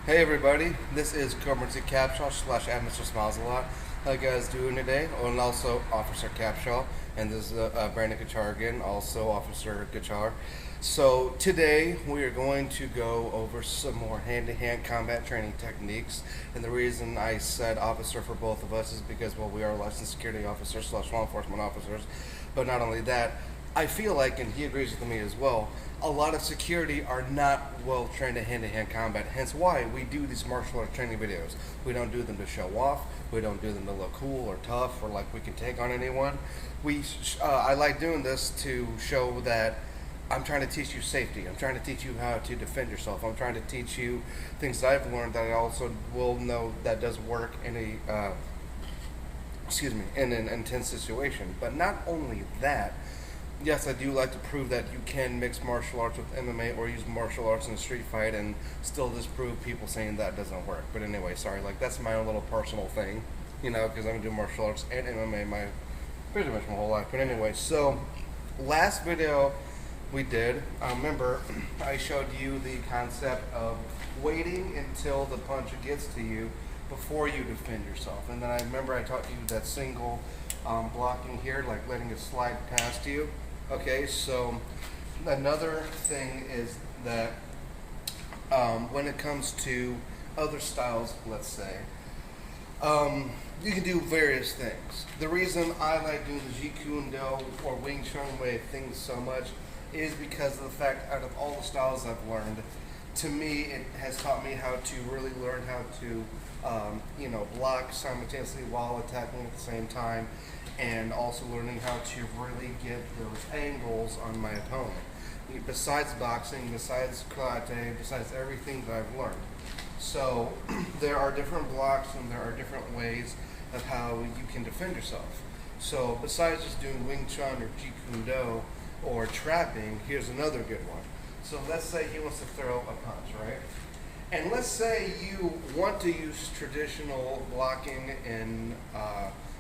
Hey everybody, this is Corporate Capshaw / Mr. Smiles a Lot. How you guys doing today? Oh, and also Officer Capshaw, and this is Brandon Gachar again, also Officer Gachar. So today we are going to go over some more hand-to-hand combat training techniques. And the reason I said officer for both of us is because, well, we are licensed security officers / law enforcement officers. But not only that, I feel like, and he agrees with me as well, a lot of security are not well trained in hand-to-hand combat. Hence why we do these martial arts training videos. We don't do them to show off. We don't do them to look cool or tough or like we can take on anyone. I like doing this to show that I'm trying to teach you safety. I'm trying to teach you how to defend yourself. I'm trying to teach you things that I've learned that I also will know that does work in in an intense situation. But not only that, yes, I do like to prove that you can mix martial arts with MMA or use martial arts in a street fight and still disprove people saying that doesn't work. But anyway, sorry, like that's my own little personal thing, because I've been doing martial arts and MMA pretty much my whole life. But anyway, so last video we did, remember I showed you the concept of waiting until the punch gets to you before you defend yourself. And then I remember I taught you that single blocking here, like letting it slide past you. Okay, so another thing is that when it comes to other styles, let's say, you can do various things. The reason I like doing the Jeet Kune Do or Wing Chun way things so much is because of the fact, out of all the styles I've learned, to me it has taught me how to really learn how to block simultaneously while attacking at the same time, and also learning how to really get those angles on my opponent. Besides boxing, besides karate, besides everything that I've learned. So there are different blocks and there are different ways of how you can defend yourself. So besides just doing Wing Chun or Jeet Kune Do or trapping, here's another good one. So let's say he wants to throw a punch, right? And let's say you want to use traditional blocking in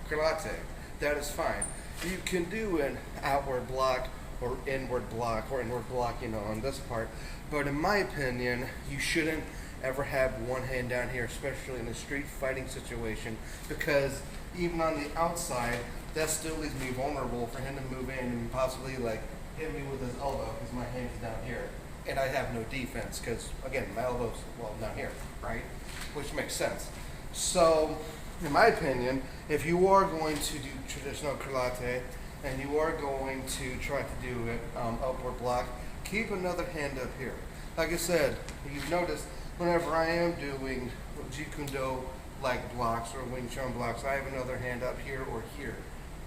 karate. That is fine. You can do an outward block or inward block on this part. But in my opinion, you shouldn't ever have one hand down here, especially in a street fighting situation, because even on the outside, that still leaves me vulnerable for him to move in and possibly like hit me with his elbow because my hand's down here. And I have no defense because, again, my elbow's, down here, right? Which makes sense. So, in my opinion, if you are going to do traditional karate and you are going to try to do it upward block, keep another hand up here. Like I said, you've noticed whenever I am doing Jeet Kune Do like blocks or Wing Chun blocks, I have another hand up here or here.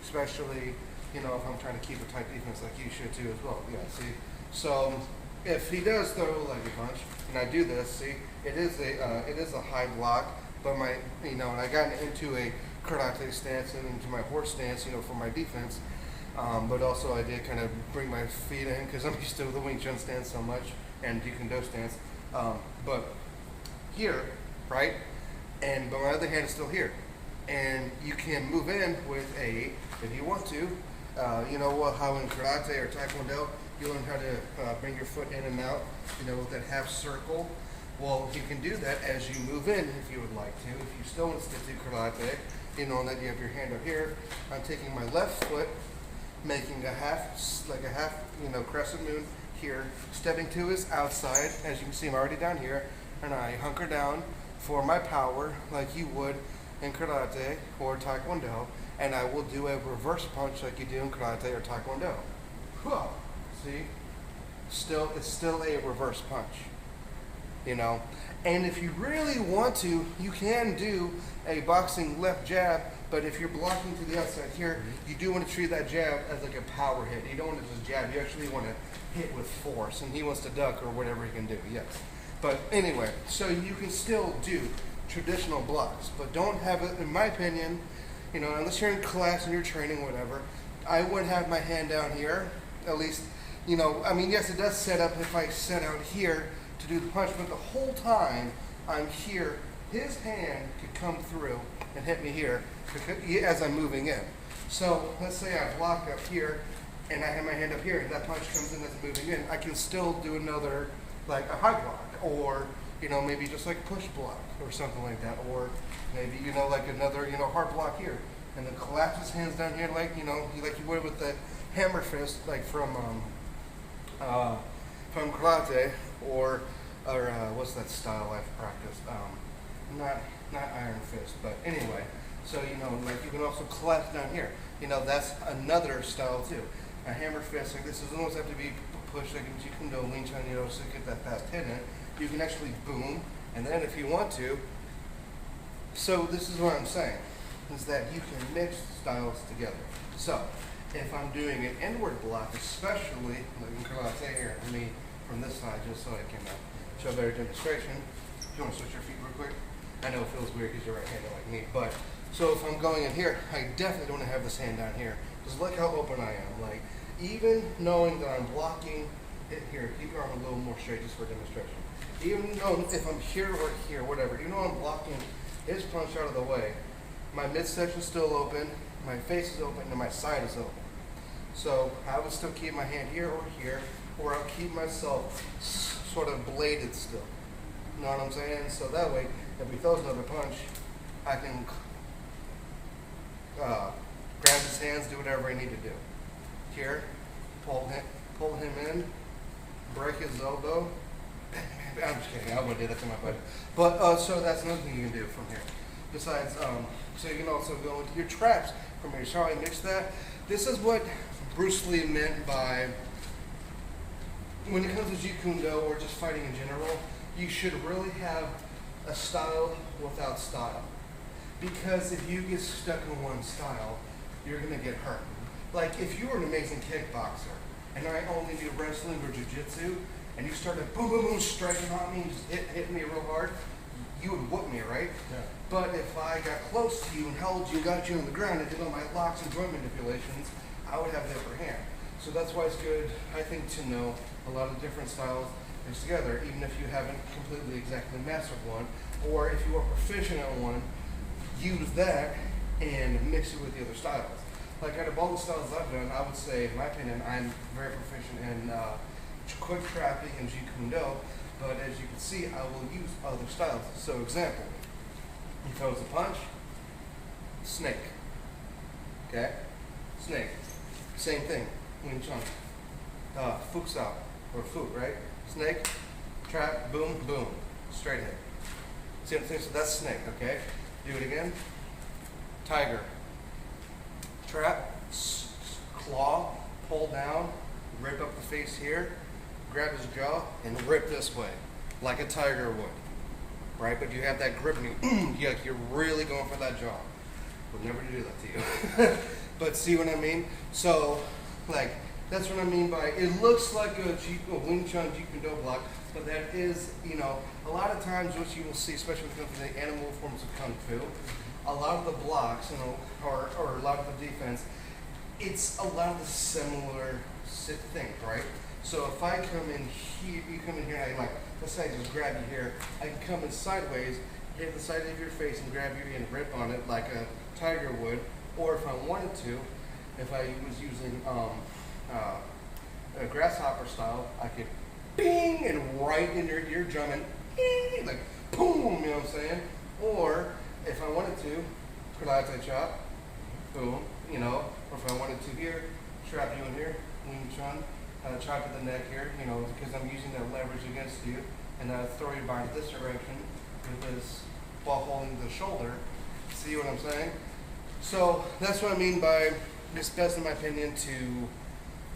Especially, if I'm trying to keep a tight defense like you should too as well. Yeah, see? So if he does throw like a punch, and I do this, see, it is a high block, but and I got into a karate stance and into my horse stance, for my defense. But also I did kind of bring my feet in because I'm used to the Wing Chun stance so much and Jeet Kune Do stance. But here, right, but my other hand is still here. And you can move in with if you want to, how in karate or taekwondo, you learn how to bring your foot in and out, with that half circle. Well, you can do that as you move in if you would like to. If you still want to stick to karate, that you have your hand up here. I'm taking my left foot, making a half crescent moon here, stepping to his outside. As you can see, I'm already down here, and I hunker down for my power like you would in karate or taekwondo, and I will do a reverse punch like you do in karate or taekwondo. See? It's still a reverse punch. And if you really want to, you can do a boxing left jab, but if you're blocking to the outside here, you do want to treat that jab as like a power hit. You don't want to just jab, you actually want to hit with force, and he wants to duck or whatever he can do, yes. But anyway, so you can still do traditional blocks, but don't have it, in my opinion, unless you're in class and you're training, whatever, I wouldn't have my hand down here, at least, yes, it does set up if I set out here to do the punch, but the whole time I'm here, his hand could come through and hit me here as I'm moving in. So let's say I block up here and I have my hand up here and that punch comes in as I'm moving in. I can still do another, like a high block or maybe just like push block or something like that, or maybe, like another, hard block here. And then collapse his hands down here like, like you would with the hammer fist, like from karate, or what's that style I've practiced? Not iron fist, but anyway. So, like you can also collapse down here. That's another style too. A hammer fist, like this doesn't always have to be pushed like in Jeet Kune Do, Wing Chun, to get that fast hit in. You can actually boom, and then if you want to. So this is what I'm saying, is that you can mix styles together. So if I'm doing an inward block, especially like in karate here, let me from this side just so I can show a better demonstration. Do you want to switch your feet real quick? I know it feels weird because you're right-handed like me, but so if I'm going in here, I definitely don't want to have this hand down here. Just look how open I am. Like, even knowing that I'm blocking it here, keep your arm a little more straight just for demonstration. Even though if I'm here or here, whatever, I'm blocking his punch out of the way, my midsection is still open, my face is open, and my side is open. So I would still keep my hand here, or I'll keep myself sort of bladed still. You know what I'm saying? So that way, if he throws another punch, I can grab his hands, do whatever I need to do. Here, pull him in, break his elbow. I'm just kidding, I wouldn't do that to my buddy. But, so that's another thing you can do from here. Besides, so you can also go into your traps from here. So how I mix that? This is what Bruce Lee meant by, when it comes to Jeet Kune Do or just fighting in general, you should really have a style without style. Because if you get stuck in one style, you're going to get hurt. Like if you were an amazing kickboxer and I only knew wrestling or jiu-jitsu, and you started boom, boom, boom, striking on me and just hit me real hard, you would whoop me, right? Yeah. But if I got close to you and held you and got you on the ground and did all my locks and joint manipulations, I would have the upper hand. So that's why it's good, I think, to know a lot of different styles mixed together, even if you haven't completely exactly mastered one, or if you are proficient at one, use that and mix it with the other styles. Like out of all the styles I've done, I would say, in my opinion, I'm very proficient in quick trapping and Jeet Kune Do, but as you can see, I will use other styles. So example, he throws a punch, snake, okay? Snake, same thing, Wing Chun, Fuku Sao, or Fu, right? Snake, trap, boom, boom, straight hit. See what I'm saying? So that's snake, okay? Do it again. Tiger, trap, claw, pull down, rip up the face here, grab his jaw, and rip this way, like a tiger would, right? But you have that grip and you're really going for that jaw. Would never do that to you. But see what I mean? So, like, that's what I mean by, it looks like a Wing Chun Jeet Kune Do block, but that is, a lot of times what you will see, especially when it comes to the animal forms of Kung Fu, a lot of the blocks, or a lot of the defense, it's a lot of the similar things, right? So if I come in here, you come in here, and I let's say I just grab you here, I can come in sideways, hit the side of your face and grab you and rip on it like a tiger would, or if I wanted to, if I was using a grasshopper style, I could bing and right in your eardrum and bing, like boom, you know what I'm saying? Or if I wanted to, karate chop, boom, or if I wanted to here, trap you in here, Wing Chun, chop to the neck here, because I'm using that leverage against you, and throw your body this direction with this while holding the shoulder. See what I'm saying? So that's what I mean by it's best, in my opinion, to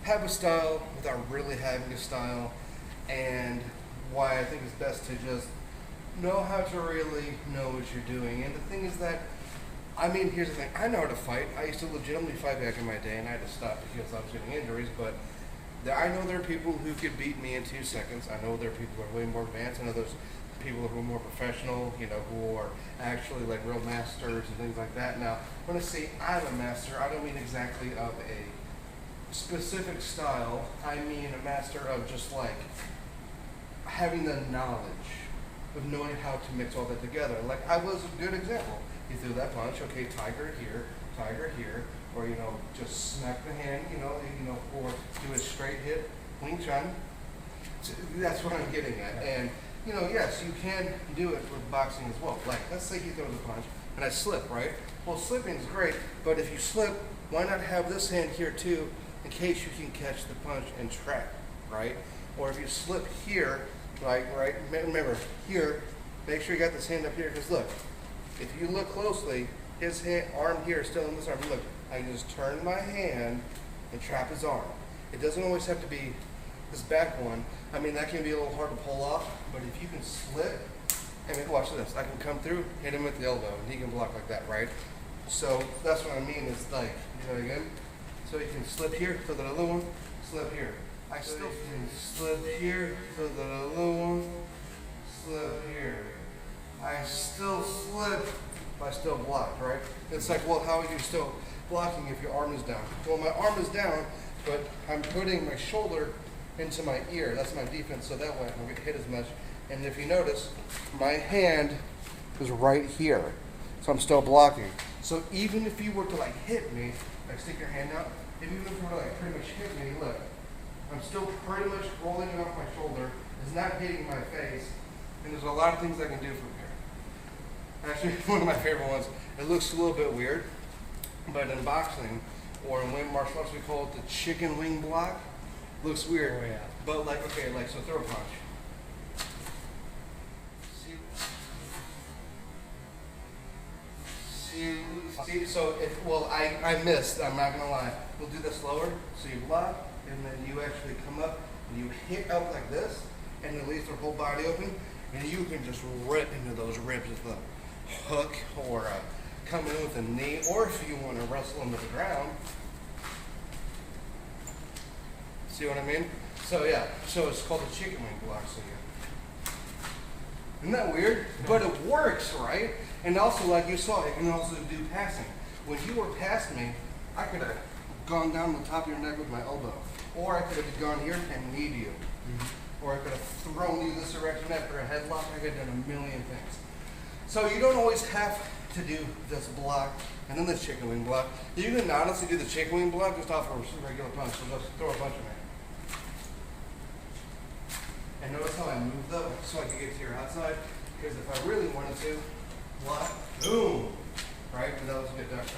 have a style without really having a style, and why I think it's best to just know how to really know what you're doing. And the thing is that, here's the thing, I know how to fight. I used to legitimately fight back in my day, and I had to stop because I was getting injuries, but I know there are people who could beat me in 2 seconds. I know there are people who are way more advanced. I know there's people who are more professional, who are actually like real masters and things like that. Now, when I say I'm a master, I don't mean exactly of a specific style. I mean a master of just like having the knowledge of knowing how to mix all that together. Like I was a good example. You threw that punch, okay, tiger here, or just smack the hand, or do a straight hit, Wing Chun. So that's what I'm getting at. And yes, you can do it with boxing as well. Like, let's say he throws a punch and I slip, right? Well, slipping is great, but if you slip, why not have this hand here too, in case you can catch the punch and trap, right? Or if you slip here, like, right, remember, here, make sure you got this hand up here, because look, if you look closely, his arm here is still in this arm. Look, I can just turn my hand and trap his arm. It doesn't always have to be this back one. I mean, that can be a little hard to pull off, but if you can slip, I mean, watch this. I can come through, hit him with the elbow, and he can block like that, right? So that's what I mean. It's like, again. So you can slip here, so that other one, slip here. I still can slip here, so that other one, slip here. I still slip, but I still block, right? It's like, well, how are you still blocking if your arm is down? Well, my arm is down, but I'm putting my shoulder into my ear. That's my defense, so that way I don't get hit as much. And if you notice, my hand is right here, so I'm still blocking. So even if you were to like hit me, like stick your hand out, if you were to like pretty much hit me, look, I'm still pretty much rolling it off my shoulder. It's not hitting my face, and there's a lot of things I can do from here. Actually, one of my favorite ones, it looks a little bit weird, but in boxing or in martial arts, we call it the chicken wing block. Looks weird, Oh, yeah. but like, okay, like, so throw a punch. See, so I missed, I'm not gonna lie. We'll do this slower. So you block, and then you actually come up, and you hit up like this, and it leaves their whole body open, and you can just rip into those ribs with a hook, or come in with a knee, or if you want to wrestle them to the ground. See what I mean? So yeah, so it's called a chicken wing block. So yeah. Isn't that weird? But it works, right? And also, like you saw, you can also do passing. When you were past me, I could have gone down the top of your neck with my elbow. Or I could have gone here and kneed you. Or I could have thrown you this direction after a headlock. I could have done a million things. So you don't always have to do this block and then this chicken wing block. You can honestly do the chicken wing block just off a regular punch. So just throw a punch in there. And notice how I move though, so I can get to your outside. Because if I really wanted to, block, boom, right? And that was a good duck shot.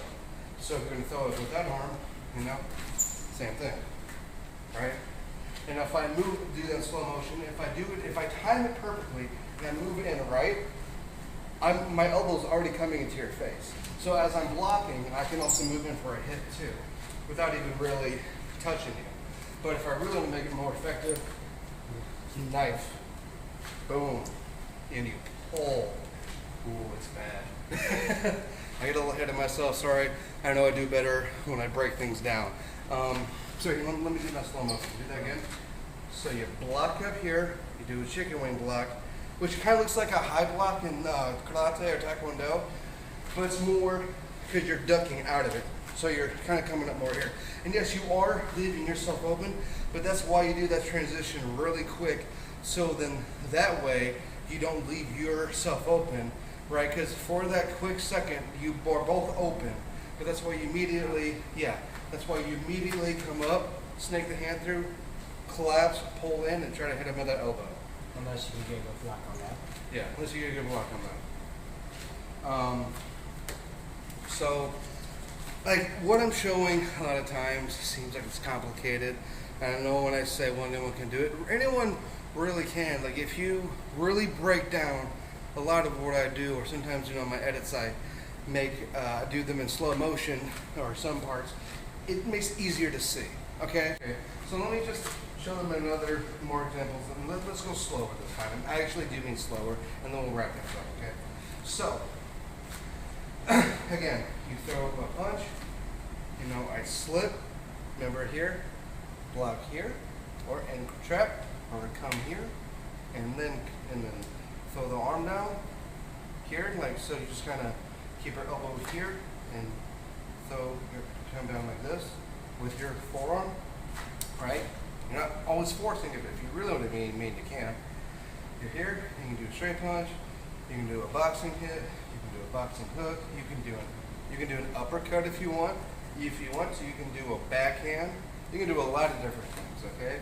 So if you're going to throw it with that arm, same thing, right? And if I do that in slow motion, if I time it perfectly and I move it in right, my elbow's already coming into your face. So as I'm blocking, I can also move in for a hit too, without even really touching you. But if I really want to make it more effective, knife, boom, and you pull. Ooh, it's bad. I get a little ahead of myself, sorry. I know I do better when I break things down. So let me do that slow motion. Do that again. So you block up here, you do a chicken wing block, which kind of looks like a high block in karate or taekwondo, but it's more because you're ducking out of it. So you're kind of coming up more here. And yes, you are leaving yourself open, but that's why you do that transition really quick. So then that way you don't leave yourself open, right? Because for that quick second, you are both open. But that's why you immediately, come up, snake the hand through, collapse, pull in, and try to hit him with that elbow. Unless you can get a block on that. Yeah, unless you get a good block on that. So, like, what I'm showing a lot of times seems like it's complicated. And I know when I say anyone can do it, anyone really can. Like, if you really break down a lot of what I do, or sometimes, my edits I do them in slow motion, or some parts, it makes it easier to see, okay? So let me just show them another more examples, and let's go slower this time. I actually do mean slower, and then we'll wrap things up, okay? So, again, you throw up a punch, I slip, remember here, block here, or ankle trap, or come here, and then throw the arm down here, like so. You just kind of keep your elbow here and come down like this with your forearm, right? You're not always forcing it, but if you really want to mean you can. You're here, you can do a straight punch, you can do a boxing hit, you can do a boxing hook, you can do an uppercut if you want. If you want to, you can do a backhand. You can do a lot of different things, okay?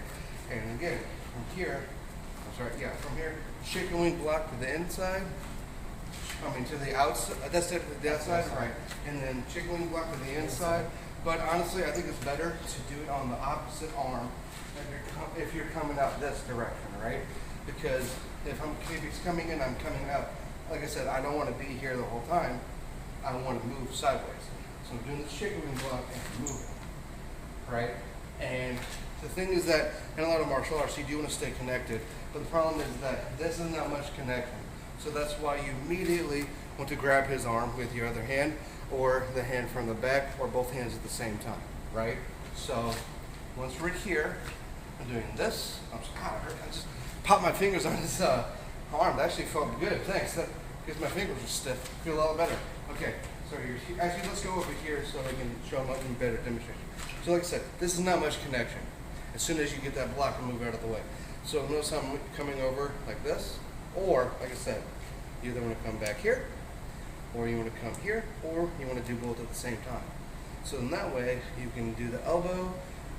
And again, from here, this, right? Yeah, from here, chicken wing block to the inside. I mean, to the outside. That's it, the outside, right? And then chicken wing block to the inside. But honestly, I think it's better to do it on the opposite arm if you're coming out this direction, right? Because if he's coming in, I'm coming out. Like I said, I don't want to be here the whole time. I want to move sideways. So I'm doing the chicken wing block and moving, right? And the thing is that in a lot of martial arts, you do want to stay connected. But the problem is that this is not much connection. So that's why you immediately want to grab his arm with your other hand, or the hand from the back, or both hands at the same time, right? So once we're here, I'm doing this. I just popped my fingers on his arm. That actually felt good. Thanks. That because my fingers are stiff. Feel a lot better. Okay. So you're actually, let's go over here so I can show them a better demonstration. So like I said, this is not much connection. As soon as you get that block, move out of the way. So notice how I'm coming over like this, or like I said, you either want to come back here, or you want to come here, or you want to do both at the same time. So in that way, you can do the elbow,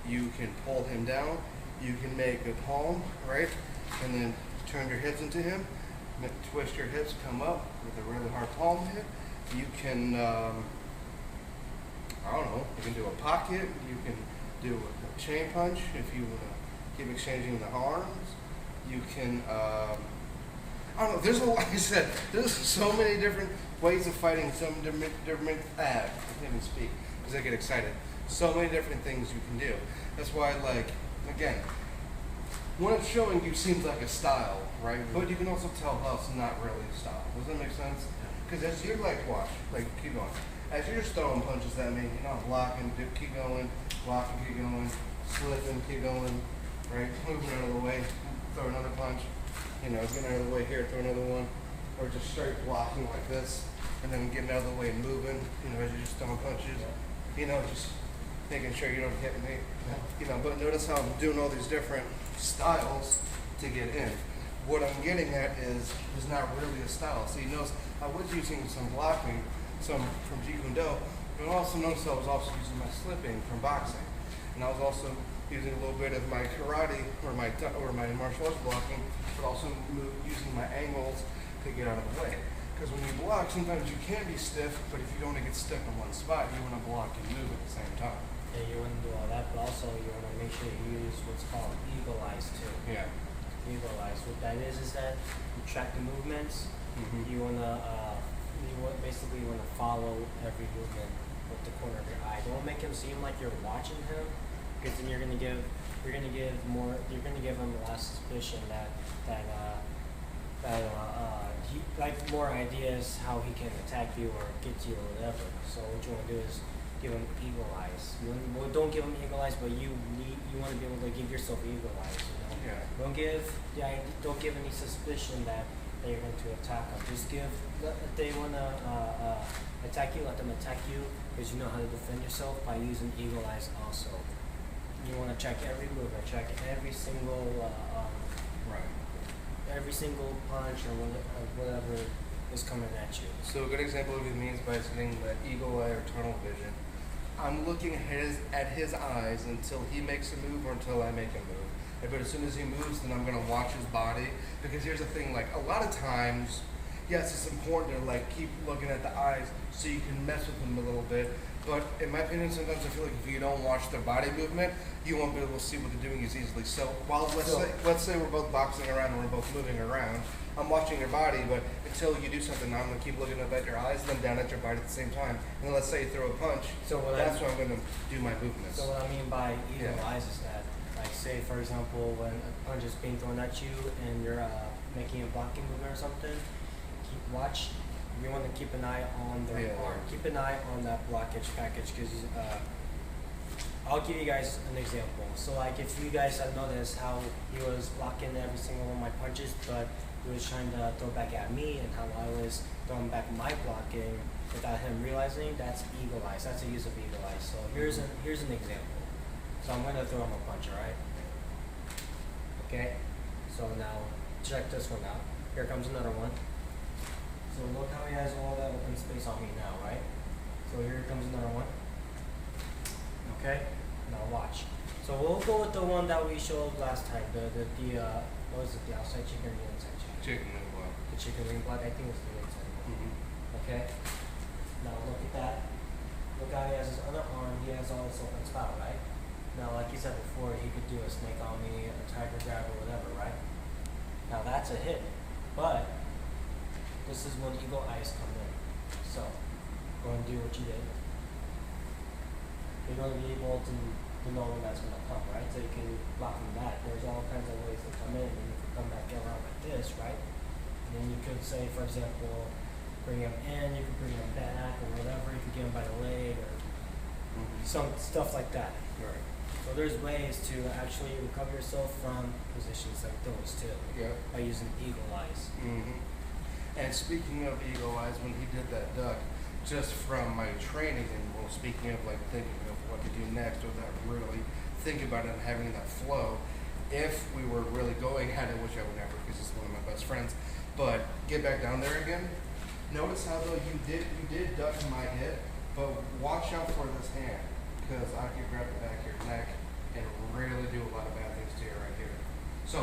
you can pull him down, you can make a palm, right? And then turn your hips into him, twist your hips, come up with a really hard palm hit. You can, I don't know, you can do a pocket, you can do a chain punch if you want to keep exchanging the arms. You can, I don't know, there's a lot, like I said, there's so many different ways of fighting, some different I can't even speak because I get excited. So many different things you can do. That's why, like, again, when it's showing you seems like a style, right? But you can also tell how it's not really a style. Does that make sense? Because as you're like, watch, like, keep going. As you're just throwing punches at me, you're not blocking, keep going, blocking, keep going, slipping, keep going, right? Moving out of the way, throw another punch. You know, getting out of the way here, throw another one. Or just straight blocking like this, and then getting out of the way and moving, you know, as you're just throwing punches. You know, just making sure you don't hit me. You know, but notice how I'm doing all these different styles to get in. What I'm getting at is not really a style. So you notice I was using some blocking, some from Jeet Kune Do, but also notice I was also using my slipping from boxing. And I was also using a little bit of my karate or my martial arts blocking, but also using my angles to get out of the way. Because when you block, sometimes you can be stiff, but if you don't want to get stuck in one spot, you want to block and move at the same time. Yeah, you want to do all that, but also you want to make sure you use what's called eagle eyes too. Yeah. Eagle eyes. What that is that you track the movements. Mm-hmm. You wanna basically want to follow every movement with the corner of your eye. Don't make him seem like you're watching him, because then you're gonna give him a lot of suspicion that he like more ideas how he can attack you or get you or whatever. So what you want to do is give him eagle eyes. Don't give him eagle eyes, but you want to be able to give yourself eagle eyes. You know? Yeah. Don't give any suspicion that they're going to attack them. Just if they want to attack you, let them attack you, because you know how to defend yourself by using eagle eyes also. You want to check every movement, check every single every single punch or whatever is coming at you. So a good example of what it means by saying that eagle eye or tunnel vision. I'm looking at his eyes until he makes a move or until I make a move. But as soon as he moves, then I'm gonna watch his body. Because here's the thing, like a lot of times, yes, it's important to like keep looking at the eyes so you can mess with them a little bit. But in my opinion, sometimes I feel like if you don't watch their body movement, you won't be able to see what they're doing as easily. So while let's say we're both boxing around and we're both moving around, I'm watching your body, but until you do something, I'm gonna keep looking up at your eyes, then down at your body at the same time. And then let's say you throw a punch, that's when I'm gonna do my movements. So what I mean by eagle eyes is that, like, say for example, when a punch is being thrown at you and you're making a blocking movement or something, you want to keep an eye on their arm. Keep an eye on that blockage package, because I'll give you guys an example. So like if you guys have noticed how he was blocking every single one of my punches, but he was trying to throw back at me, and how I was throwing back my blocking without him realizing, that's eagle eyes. That's a use of eagle eyes. So here's an example. So I'm going to throw him a punch, alright? Okay? So now, check this one out. Here comes another one. So look how he has all that open space on me now, right? So here comes another one. Okay? Now watch. So we'll go with the one that we showed last time, the What was it, the outside cheek or the inside cheek? Chicken wing block. The chicken wing block, I think it's the inside one. Mm-hmm. Okay? Now look at that. Look how he has his other arm, he has all this open spout, right? Now, like you said before, he could do a snake on me, a tiger grab, or whatever, right? Now that's a hit, but this is when eagle eyes come in. So, go and do what you did. You're going to be able to know when that's going to come, right? So you can block from that. There's all kinds of ways to come in, and you can come back around like this, right? And then you could say, for example, bring him in, you could bring him back, or whatever. You could get him by the leg, or some stuff like that. Right. So there's ways to actually recover yourself from positions like those too. Yeah. By using eagle eyes. Mm-hmm. And speaking of eagle eyes, when he did that duck, just from my training, and well, speaking of like thinking of what to do next without really thinking about it and having that flow, if we were really going at it, which I would never because he's one of my best friends, but get back down there again. Notice how though you did duck my hip, but watch out for this hand because I could grab the back of your neck and really do a lot of bad things to you right here. So,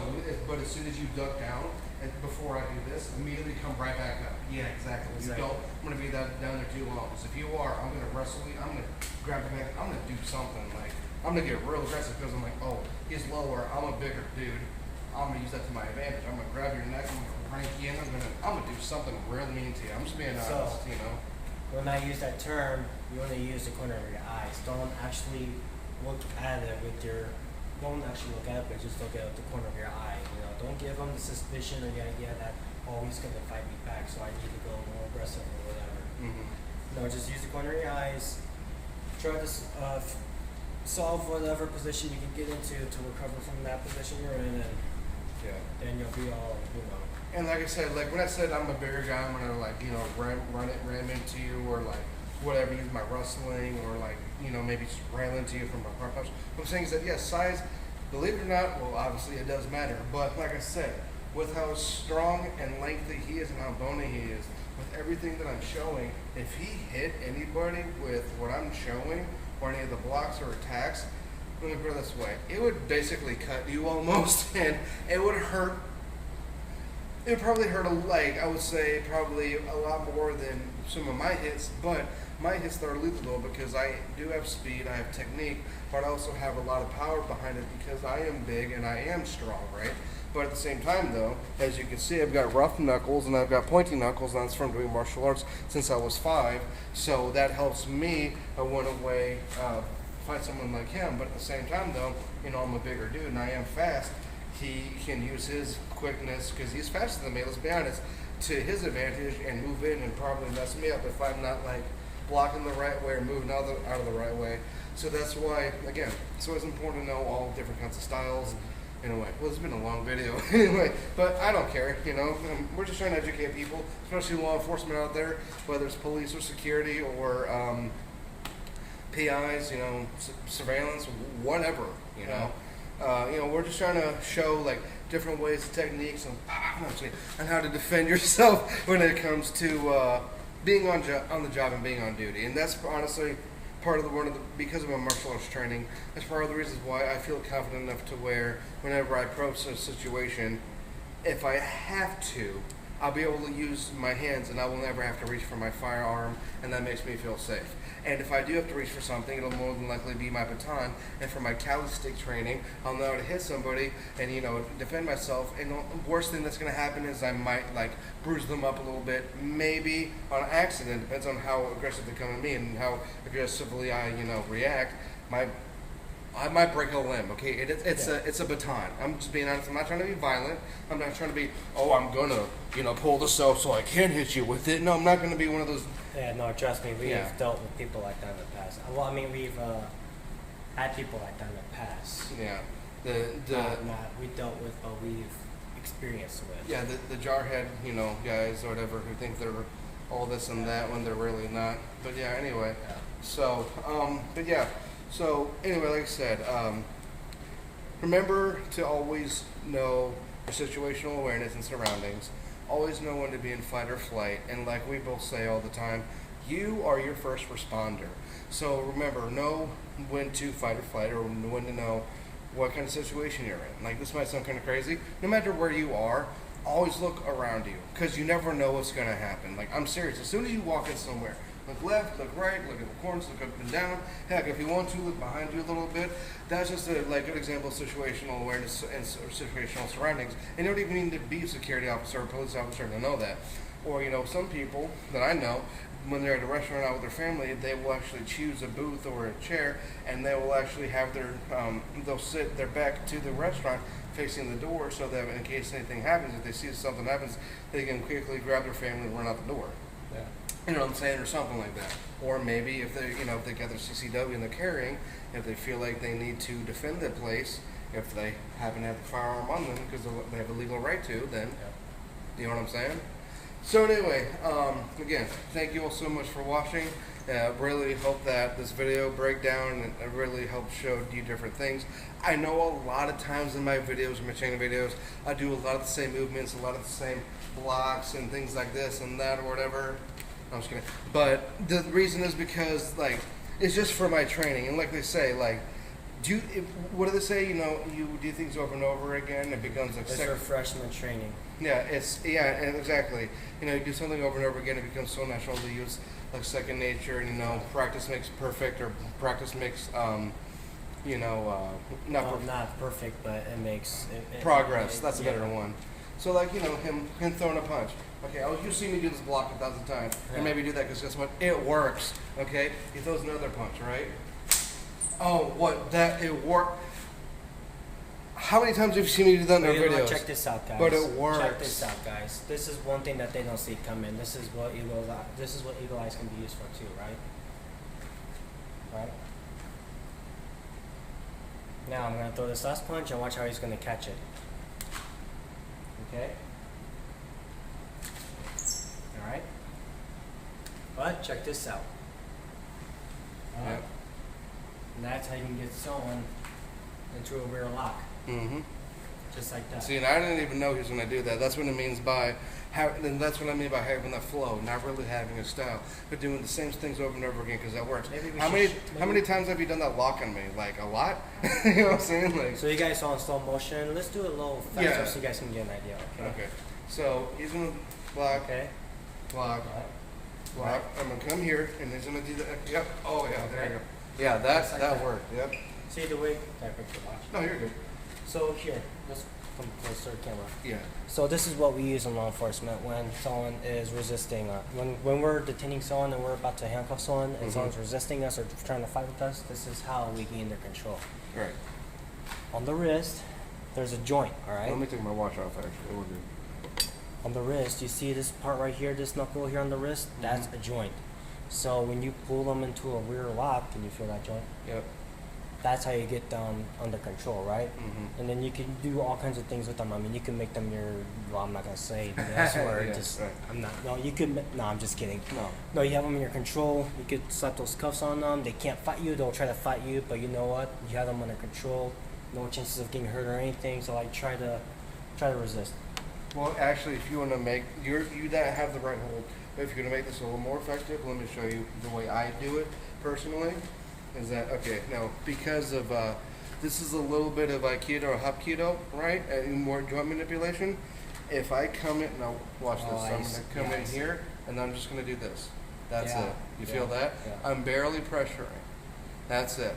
but as soon as you duck down, and before I do this, immediately come right back up. Yeah, exactly. You don't. I'm gonna be down there too long. Because if you are, I'm gonna wrestle you. I'm gonna grab the back. I'm gonna do something like I'm gonna get real aggressive because I'm like, oh, he's lower. I'm a bigger dude. I'm gonna use that to my advantage. I'm gonna grab your neck. I'm gonna crank you in. I'm gonna do something real mean to you. I'm just being honest, you know. When I use that term, you want to use the corner of your eyes. Don't actually look at it with your. Don't actually look at it, but just look at the corner of your eye. You know, don't give them the suspicion or the idea that he's gonna fight me back, so I need to go more aggressive or whatever. Mm-hmm. No, just use the corner of your eyes. Try to solve whatever position you can get into to recover from that position you're in, and then you'll be all, you know. And like I said, like when I said I'm a bigger guy, I'm gonna like ram into you or like whatever, use my wrestling or like maybe just ram into you from my front punch. What I'm saying is that yes, size, believe it or not, well obviously it does matter. But like I said, with how strong and lengthy he is and how bony he is, with everything that I'm showing, if he hit anybody with what I'm showing or any of the blocks or attacks, let me put it this way, it would basically cut you almost, and it would hurt. It would probably hurt I would say probably a lot more than some of my hits, but my hits are lethal because I do have speed, I have technique, but I also have a lot of power behind it because I am big and I am strong, right? But at the same time though, as you can see, I've got rough knuckles and I've got pointy knuckles, and that's from doing martial arts since I was 5, so that helps me one way fight someone like him. But at the same time though, I'm a bigger dude and I am fast. He can use his quickness, because he's faster than me, let's be honest, to his advantage and move in and probably mess me up if I'm not like blocking the right way or moving out of the right way. So that's why, again, it's always important to know all different kinds of styles in a way. Well, it's been a long video anyway, but I don't care, we're just trying to educate people, especially law enforcement out there, whether it's police or security or PIs, surveillance, whatever, we're just trying to show like different ways, techniques, and how to defend yourself when it comes to being on the job and being on duty. And that's honestly part of because of my martial arts training, that's part of the reasons why I feel confident enough to where whenever I approach a situation, if I have to, I'll be able to use my hands and I will never have to reach for my firearm, and that makes me feel safe. And if I do have to reach for something, it'll more than likely be my baton. And for my calisthenic training, I'll know how to hit somebody and defend myself. And the worst thing that's going to happen is I might like bruise them up a little bit, maybe on accident. Depends on how aggressive they come at me and how aggressively I react. I might break a limb. Okay, it's a baton. I'm just being honest. I'm not trying to be violent. I'm not trying to be I'm gonna pull this out so I can hit you with it. No, I'm not gonna be one of those. Yeah, no, trust me, we've dealt with people like that in the past. Well, I mean, we've had people like that in the past. Yeah. Not we dealt with, but we've experienced with. Yeah, the jarhead, guys or whatever who think they're all this and that when they're really not. But yeah, anyway. Yeah. So, So anyway, like I said, remember to always know your situational awareness and surroundings. Always know when to be in fight or flight. And like we both say all the time, you are your first responder. So remember, know when to fight or flight, or when to know what kind of situation you're in. Like, this might sound kind of crazy. No matter where you are, always look around you, because you never know what's going to happen. Like, I'm serious. As soon as you walk in somewhere, look left, look right, look at the corners, look up and down. Heck, if you want to, look behind you a little bit. That's just a good example of situational awareness and situational surroundings. And you don't even need to be a security officer or police officer to know that. Or, some people that I know, when they're at a restaurant out with their family, they will actually choose a booth or a chair, and they will actually have they'll sit their back to the restaurant facing the door, so that in case anything happens, if they see something happens, they can quickly grab their family and run out the door. Yeah. You know what I'm saying, or something like that. Or maybe if they, if they got their CCW and they're carrying, if they feel like they need to defend the place, if they happen to have the firearm on them because they have a legal right to, then, you know what I'm saying? So anyway, again, thank you all so much for watching. Really hope that this video breakdown really helped show you different things. I know a lot of times in my videos, my training videos, I do a lot of the same movements, a lot of the same blocks and things like this and that or whatever. I'm just kidding. But the reason is because, like, it's just for my training. And like they say, like, what do they say? You do things over and over again. It becomes like it's refreshment training. Yeah, and exactly. You do something over and over again. It becomes so natural to use, like second nature. And practice makes perfect, or practice makes not perfect, but it makes progress. That's a better one. So like him throwing a punch. Okay, you've seen me do this block 1,000 times, and maybe do that because guess what? It works. Okay, he throws another punch, right? Oh, it worked. How many times have you seen me do that in our videos? Check this out, guys. But it works. Check this out, guys. This is one thing that they don't see coming. This is what eagle eyes can be used for too, right? Right. Now I'm gonna throw this last punch and watch how he's gonna catch it. Okay. All right. But check this out. Yep. And that's how you can get someone into a rear lock. Mm-hmm. Just like that. See, and I didn't even know he was going to do that. That's what it means by that's what I mean by having that flow, not really having a style, but doing the same things over and over again because that works. How many times have you done that lock on me? Like a lot? You know what I'm saying? Like. So you guys saw in slow motion. Let's do it a little faster so you guys can get an idea. Okay. So he's gonna block. Okay. Block. Block. I'm gonna come here and he's gonna do that. Yep. Oh yeah. There you go. Yeah, that worked. Yep. See the way. Watch. No, you're good. So here, let's come closer to the camera. Yeah. So this is what we use in law enforcement when someone is resisting. When we're detaining someone and we're about to handcuff someone and someone's resisting us or trying to fight with us, this is how we gain their control. Right. On the wrist, there's a joint, all right? Let me take my watch off, actually. We're good. On the wrist, you see this part right here, this knuckle here on the wrist? That's a joint. So when you pull them into a rear lock, can you feel that joint? Yep. That's how you get them under control, right? Mm-hmm. And then you can do all kinds of things with them. I mean, you can make them I'm not going to say the S word. I'm just kidding. No, you have them in your control. You could slap those cuffs on them. They can't fight you. They'll try to fight you, but you know what? You have them under control. No chances of getting hurt or anything. So try to resist. Well, actually, if you want to make, you that have the right hold. But if you're going to make this a little more effective, let me show you the way I do it personally. Is that, okay, now, because of, this is a little bit of Aikido or Hapkido, right? And more joint manipulation. If I come in, now watch this. So I'm going to come in here, and I'm just going to do this. That's it. You feel that? Yeah. I'm barely pressuring. That's it.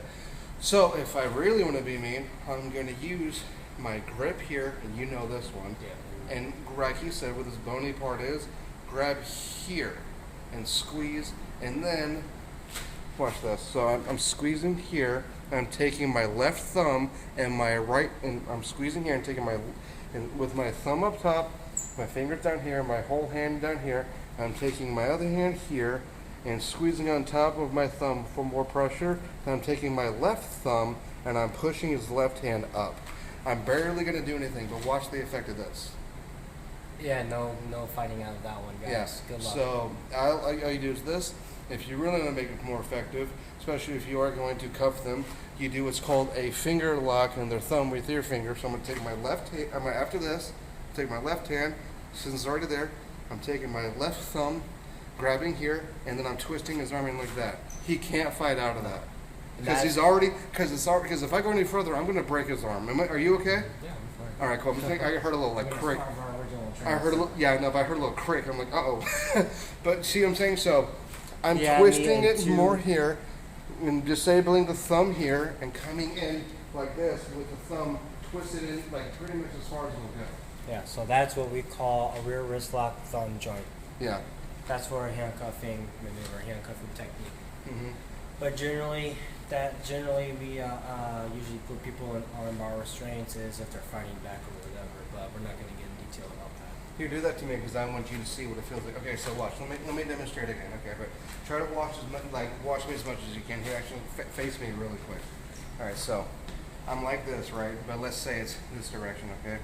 So if I really want to be mean, I'm going to use my grip here, and you know this one. Yeah. And like he said, where this bony part is, grab here and squeeze, and then watch this. So I'm squeezing here, and I'm taking my left thumb and my right, and I'm squeezing here and taking with my thumb up top, my fingers down here, my whole hand down here. I'm taking my other hand here and squeezing on top of my thumb for more pressure. And I'm taking my left thumb and I'm pushing his left hand up. I'm barely going to do anything, but watch the effect of this. Yeah, no fighting out of that one, guys. Yes. Good luck. So all you do is this. If you really want to make it more effective, especially if you are going to cuff them, you do what's called a finger lock on their thumb with your finger. So I'm going to take my left hand, after this, take my left hand, since it's already there, I'm taking my left thumb, grabbing here, and then I'm twisting his arm in like that. He can't fight out of that. Because he's already, because if I go any further, I'm going to break his arm. Are you okay? Yeah, I'm fine. All right, cool. I heard a little like crick. Part of our original I heard a little, yeah, no, but I heard a little crick. I'm like, uh-oh. But see what I'm saying? So I'm Yeah, twisting me it too. more here and disabling the thumb here and coming in like this with the thumb twisted in like pretty much as far as it'll go. Yeah, so that's what we call a rear wrist lock thumb joint. Yeah. That's for a handcuffing maneuver, handcuffing technique. Mm-hmm. But generally we usually put people in armbar restraints is if they're fighting back or whatever. But we're not going to get in detail about that. Here, do that to me because I want you to see what it feels like. Okay, so watch. Let me demonstrate again. Okay, but try to watch watch me as much as you can. Here, actually, face me really quick. All right, so I'm like this, right? But let's say it's this direction, okay?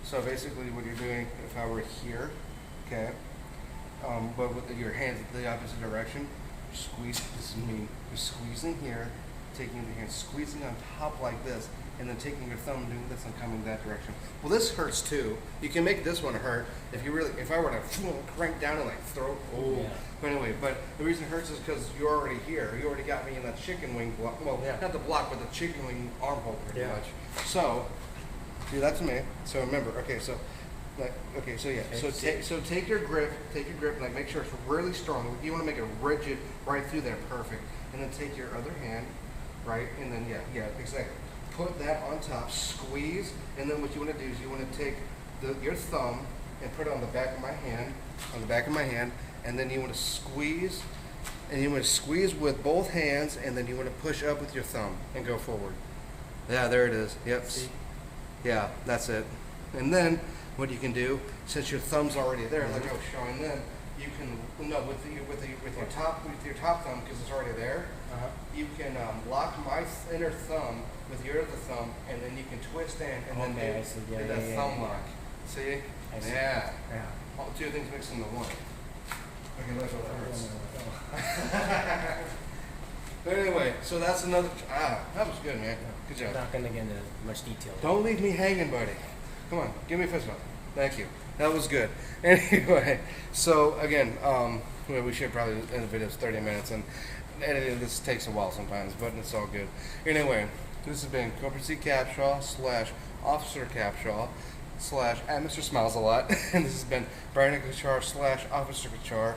So basically, what you're doing, if I were here, okay, but with your hands the opposite direction, squeeze. This is me. You're squeezing here, taking your hand, squeezing on top like this, and then taking your thumb, doing this, and coming that direction. Well, this hurts too. You can make this one hurt if you really. If I were to crank down and like throw. Oh. Yeah. But anyway, but the reason it hurts is because you're already here. You already got me in that chicken wing block. Well, Yeah. not the block, but the chicken wing armhole pretty Yeah. much. So, do that to me. So remember, okay, so, like, okay, so yeah, Okay, so take your grip, like make sure it's really strong. You want to make it rigid right through there, perfect. And then take your other hand, right, and then yeah, exactly. Put that on top, squeeze, and then what you want to do is you want to take your thumb and put it on the back of my hand, and then you want to squeeze, and you want to squeeze with both hands, and then you want to push up with your thumb and go forward. Yeah, there it is. Yep. See? Yeah, that's it. And then what you can do, since your thumb's already there, like I was showing them, you can with your top thumb because it's already there. You can lock my inner thumb with your other thumb, and then you can twist in and then do that thumb lock. See? I see. Yeah. Yeah. All two things mixed into one. Okay, that's what that hurts. But anyway, so that's another. That was good, man. Good I'm job. not going to get into much detail. Don't leave me hanging, buddy. Come on, give me a fist bump. Thank you. That was good. Anyway, so again, we should probably end the video 30 minutes, and editing this takes a while sometimes, but it's all good. Anyway, this has been Corporate C Capshaw / Officer Capshaw / at Mr. Smiles a lot, and this has been Brian Kachar / Officer Kachar.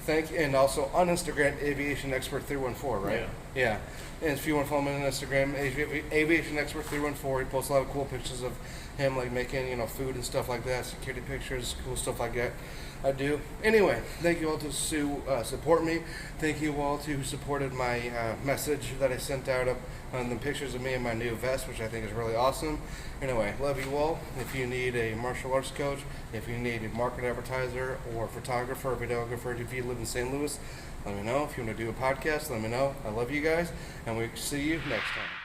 And also on Instagram, Aviation Expert 314, right? Yeah. And if you want to follow me on Instagram, Aviation Expert 314, he posts a lot of cool pictures of him like making, food and stuff like that, security pictures, cool stuff like that. I do. Anyway, thank you all to support me. Thank you all to who supported my message that I sent out on the pictures of me in my new vest, which I think is really awesome. Anyway, love you all. If you need a martial arts coach, if you need a market advertiser or photographer or videographer, if you live in St. Louis, let me know. If you want to do a podcast, let me know. I love you guys, and we'll see you next time.